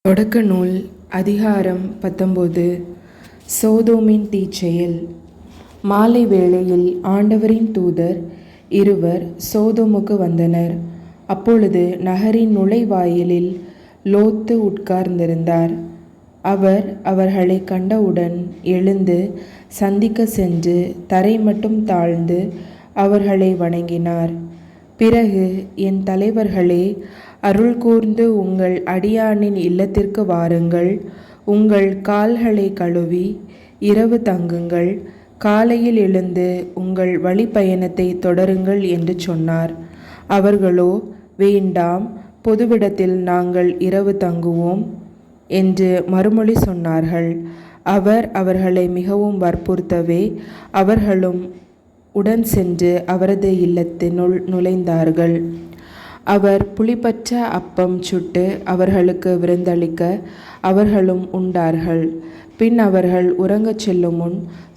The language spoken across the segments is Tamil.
தொடக்க நூல் அதிகாரம் 19. சோதோமின் தீச்செயல். மாலை வேளையில் ஆண்டவரின் தூதர் இருவர் சோதோமுக்கு வந்தனர். அப்பொழுது நகரின் நுழைவாயிலில் லோத்து உட்கார்ந்திருந்தார். அவர் அவர்களை கண்டவுடன் எழுந்து சந்திக்க சென்று தரை மட்டும் தாழ்ந்து அவர்களை வணங்கினார். பிறகு, என் தலைவர்களே, அருள் கூர்ந்து உங்கள் அடியானின் இல்லத்திற்கு வாருங்கள். உங்கள் கால்களை கழுவி இரவு தங்குங்கள். காலையில் எழுந்து உங்கள் வழிப்பயணத்தை தொடருங்கள் என்று சொன்னார். அவர்களோ, வேண்டாம், பொதுவிடத்தில் நாங்கள் இரவு தங்குவோம் என்று மறுமொழி சொன்னார்கள். அவர் அவர்களை மிகவும் வற்புறுத்தவே அவர்களும் உடன் சென்று அவரது இல்லத்தினுள் நுழைந்தார்கள். அவர் புளிப்பற்ற அப்பம் சுட்டு அவர்களுக்கு விருந்தளிக்க அவர்களும் உண்டார்கள். பின் அவர்கள் உறங்கச் செல்லும் முன்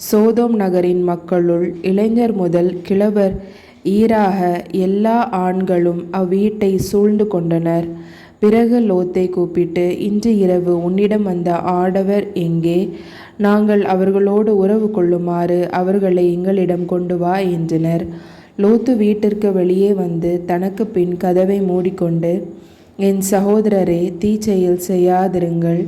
சோதோம் நகரின் மக்களுள் இளைஞர் முதல் கிழவர் ஈறாக எல்லா ஆண்களும் அவ்வீட்டை சூழ்ந்து கொண்டனர். பிறகு லோத்தை கூப்பிட்டு, இன்று இரவு உன்னிடம் வந்த ஆடவர் எங்கே? நாங்கள் அவர்களோடு உறவு கொள்ளுமாறு அவர்களை எங்களிடம் கொண்டு வா என்றனர். லோத்து வீட்டிற்கு வெளியே வந்து தனக்கு பின் கதவை மூடிக்கொண்டு, என் சகோதரரே, தீச்செயல் செய்யாதிருங்கள்.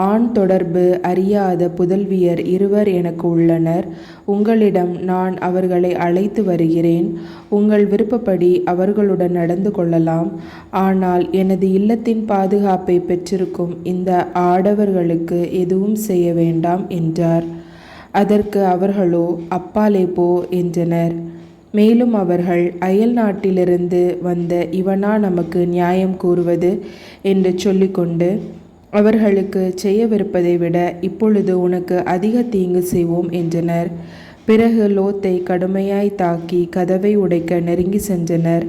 ஆண் தொடர்பு அறியாத புதல்வியர் இருவர் எனக்கு உள்ளனர். உங்களிடம் நான் அவர்களை அழைத்து வருகிறேன். உங்கள் விருப்பப்படி அவர்களுடன் நடந்து கொள்ளலாம். ஆனால் எனது இல்லத்தின் பாதுகாப்பை பெற்றிருக்கும் இந்த ஆடவர்களுக்கு எதுவும் செய்ய வேண்டாம் என்றார். அதற்கு அவர்களோ, அப்பாலே போ என்றனர். மேலும் அவர்கள், அயல் நாட்டிலிருந்து வந்த இவனா நமக்கு நியாயம் கூறுவது என்று சொல்லிக்கொண்டு, அவர்களுக்கு செய்யவிருப்பதை விட இப்பொழுது உனக்கு அதிக தீங்கு செய்வோம் என்றனர். பிறகு லோத்தை கடுமையாய் தாக்கி கதவை உடைக்க நெருங்கி சென்றனர்.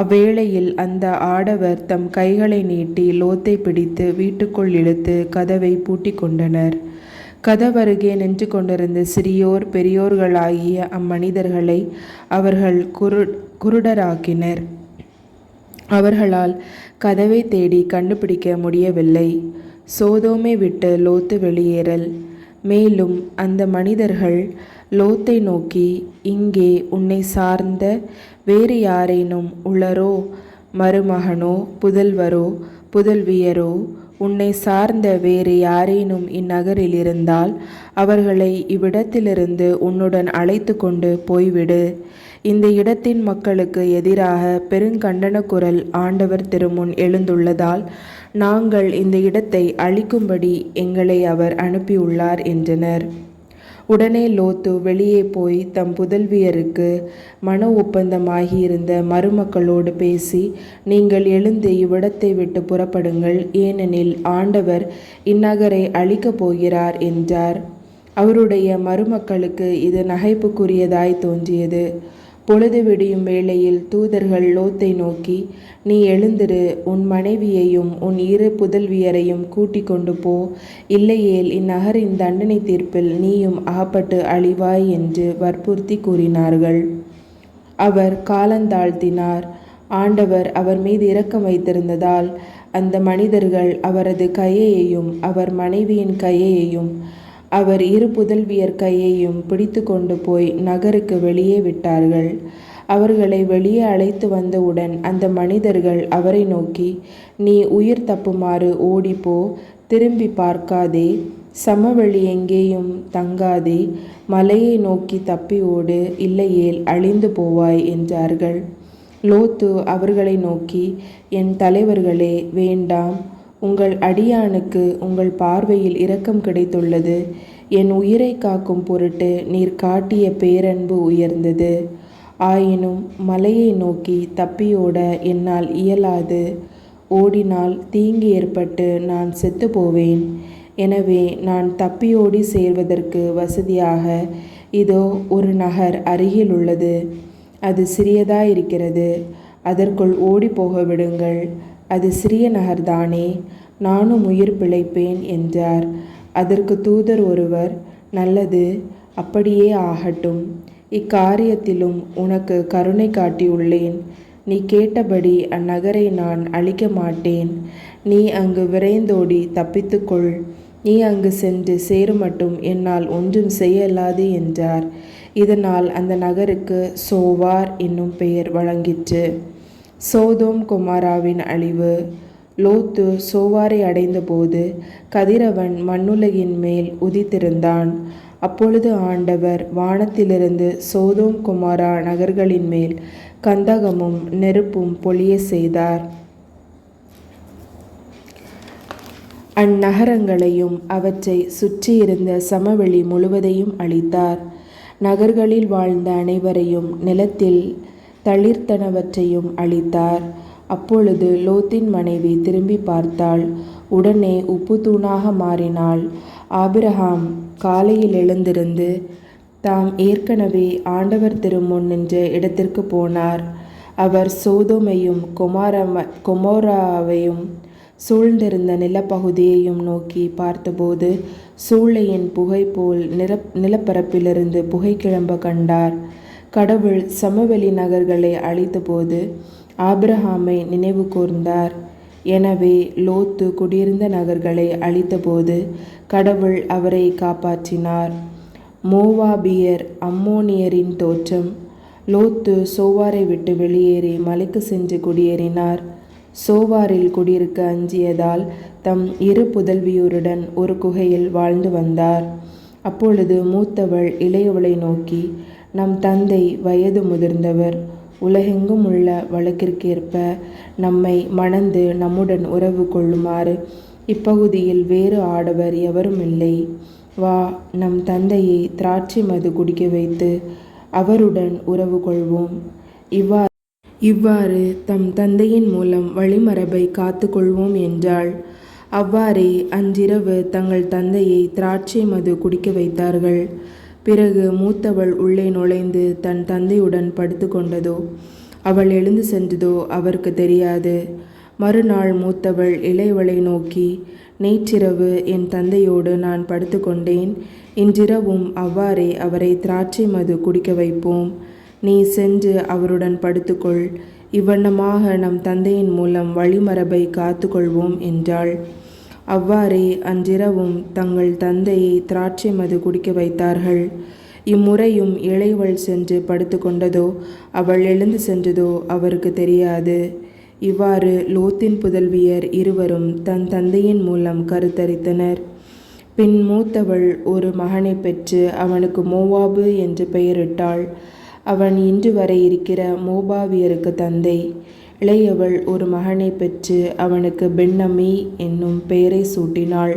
அவ்வேளையில் அந்த ஆடவர் தம் கைகளை நீட்டி லோத்தை பிடித்து வீட்டுக்குள் இழுத்து கதவை பூட்டி கொண்டனர். கதவருகே நின்று கொண்டிருந்த சிறியோர் பெரியோர்களாகிய அம்மனிதர்களை அவர்கள் குருடராக்கினர். அவர்களால் கதவை தேடி கண்டுபிடிக்க முடியவில்லை. சோதோமை விட்டு லோத்து வெளியேறல். மேலும் அந்த மனிதர்கள் லோத்தை நோக்கி, இங்கே உன்னை சார்ந்த வேறு யாரேனும் உளரோ? மருமகனோ புதல்வரோ புதல்வியரோ உன்னை சார்ந்த வேறு யாரேனும் இந்நகரில் இருந்தால் அவர்களை இவ்விடத்திலிருந்து உன்னுடன் அழைத்து கொண்டு போய்விடு. இந்த இடத்தின் மக்களுக்கு எதிராக பெருங்கண்டன குரல் ஆண்டவர் திருமுன் எழுந்துள்ளதால் நாங்கள் இந்த இடத்தை அழிக்கும்படி எங்களை அவர் அனுப்பியுள்ளார் என்றனர். உடனே லோத்து வெளியே போய் தம் புதல்வியருக்கு மன ஒப்பந்தமாகியிருந்த மருமக்களோடு பேசி, நீங்கள் எழுந்து இவ்விடத்தை விட்டு புறப்படுங்கள், ஏனெனில் ஆண்டவர் இந்நகரை அழிக்கப் போகிறார் என்றார். அவருடைய மருமக்களுக்கு இது நகைப்புக்குரியதாய் தோன்றியது. பொழுது விடியும் வேளையில் தூதர்கள் லோத்தை நோக்கி, நீ எழுந்திரு, உன் மனைவியையும் உன் இரு புதல்வியரையும் கூட்டிக் கொண்டு போ, இல்லையேல் இந்நகரின் தண்டனை தீர்ப்பில் நீயும் அகப்பட்டு அழிவாய் என்று வற்புறுத்தி கூறினார்கள். அவர் காலந்தாழ்த்தினார். ஆண்டவர் அவர் மீது இரக்கம் வைத்திருந்ததால் அந்த மனிதர்கள் அவரது கையையும் அவர் மனைவியின் கையையும் அவர் இரு புதல்வியர் கையையும் பிடித்து கொண்டு போய் நகருக்கு வெளியே விட்டார்கள். அவர்களை வெளியே அழைத்து வந்தவுடன் அந்த மனிதர்கள் அவரை நோக்கி, நீ உயிர் தப்புமாறு ஓடிப்போ, திரும்பி பார்க்காதே, சமவெளி எங்கேயும் தங்காதே, மலையை நோக்கி தப்பி ஓடு, இல்லையேல் அழிந்து போவாய் என்றார்கள். லோத்து அவர்களை நோக்கி, என் தலைவர்களே, வேண்டாம், உங்கள் அடியானுக்கு உங்கள் பார்வையில் இரக்கம் கிடைத்துள்ளது. என் உயிரை காக்கும் பொருட்டு நீர் காட்டிய பேரன்பு உயர்ந்தது. ஆயினும் மலையை நோக்கி தப்பியோட என்னால் இயலாது. ஓடினால் தீங்கு ஏற்பட்டு நான் செத்து போவேன். எனவே நான் தப்பியோடி சேர்வதற்கு வசதியாக இதோ ஒரு நகர் அருகில் உள்ளது. அது சிறியதாயிருக்கிறது. அதற்குள் ஓடி போக விடுங்கள். அது சிறிய நகர்தானே, நானும் உயிர் பிழைப்பேன் என்றார். அதற்கு தூதர் ஒருவர், நல்லது, அப்படியே ஆகட்டும். இக்காரியத்திலும் உனக்கு கருணை காட்டியுள்ளேன். நீ கேட்டபடி அந்நகரை நான் அழிக்க மாட்டேன். நீ அங்கு விரைந்தோடி தப்பித்துக்கொள். நீ அங்கு சென்று சேருமட்டும் என்னால் ஒன்றும் செய்யலாது என்றார். இதனால் அந்த நகருக்கு சோவார் என்னும் பெயர் வழங்கிற்று. சோதோம் கொமாராவின் அழிவு. லோத்து சோவாரை அடைந்தபோது கதிரவன் மண்ணுலகின் மேல் உதித்திருந்தான். அப்பொழுது ஆண்டவர் வானத்திலிருந்து சோதோம் கொமாரா நகர்களின் மேல் கந்தகமும் நெருப்பும் பொழிய செய்தார். அந்நகரங்களையும் அவற்றை சுற்றியிருந்த சமவெளி முழுவதையும் அழித்தார். நகர்களில் வாழ்ந்த அனைவரையும் நிலத்தில் தளிர்த்தனவற்றையும் அழித்தார். அப்பொழுது லோத்தின் மனைவி திரும்பி பார்த்தாள். உடனே உப்பு தூணாக மாறினாள். ஆபிரகாம் காலையில் எழுந்திருந்து தாம் ஏற்கனவே ஆண்டவர் திருமுன் நின்ற இடத்திற்கு போனார். அவர் சோதோமையும் கொமோராவையும் சூழ்ந்திருந்த நிலப்பகுதியையும் நோக்கி பார்த்தபோது சூளையின் புகை போல் நிலப்பரப்பிலிருந்து புகை கிளம்ப கண்டார். கடவுள் சமவெளி நகர்களை அழித்தபோது ஆபிரகாமை நினைவு கூர்ந்தார். எனவே லோத்து குடியிருந்த நகர்களை அழித்தபோது கடவுள் அவரை காப்பாற்றினார். மோவாபியர் அம்மோனியரின் தோற்றம். லோத்து சோவாரை விட்டு வெளியேறி மலைக்கு சென்று குடியேறினார். சோவாரில் குடியிருக்க அஞ்சியதால் தம் 2 புதல்வியருடன் ஒரு குகையில் வாழ்ந்து வந்தார். அப்பொழுது மூத்தவள் இளையவளை நோக்கி, நம் தந்தை வயது முதிர்ந்தவர். உலகெங்கும் உள்ள வழக்கிற்கேற்ப நம்மை மணந்து நம்முடன் உறவு கொள்ளுமாறு இப்பகுதியில் வேறு ஆடவர் எவரும் இல்லை. வா, நம் தந்தையை திராட்சை மது குடிக்க வைத்து அவருடன் உறவு கொள்வோம். இவ்வாறு தம் தந்தையின் மூலம் வழிமரபை காத்து கொள்வோம் என்றாள். அவ்வாறே அன்றிரவு தங்கள் தந்தையை திராட்சை மது குடிக்க வைத்தார்கள். பிறகு மூத்தவள் உள்ளே நுழைந்து தன் தந்தையுடன் படுத்து கொண்டதோ அவள் எழுந்து சென்றதோ அவருக்கு தெரியாது. மறுநாள் மூத்தவள் இளையவளை நோக்கி, நேற்றிரவு என் தந்தையோடு நான் படுத்து கொண்டேன். இன்றிரவும் அவ்வாறே அவரை திராட்சை மது குடிக்க வைப்போம். நீ சென்று அவருடன் படுத்துக்கொள். இவ்வண்ணமாக நம் தந்தையின் மூலம் வழிமரபை காத்து கொள்வோம் என்றாள். அவ்வாறே அன்றிரவும் தங்கள் தந்தையை திராட்சை மது குடிக்க வைத்தார்கள். இம்முறையும் இளையவள் சென்று படுத்து கொண்டதோ அவள் எழுந்து சென்றதோ அவருக்கு தெரியாது. இவ்வாறு லோத்தின் புதல்வியர் இருவரும் தன் தந்தையின் மூலம் கருத்தரித்தனர். பின் மூத்தவள் ஒரு மகனை பெற்று அவனுக்கு மோவாபு என்று பெயரிட்டாள். அவன் இன்று வரை இருக்கிற மோபாவியருக்கு தந்தை. இளையவள் ஒரு மகனை பெற்று அவனுக்கு பென்னமி என்னும் பெயரை சூட்டினாள்.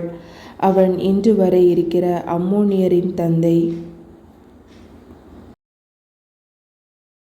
அவன் இன்று வரை இருக்கிற அம்மோனியரின் தந்தை.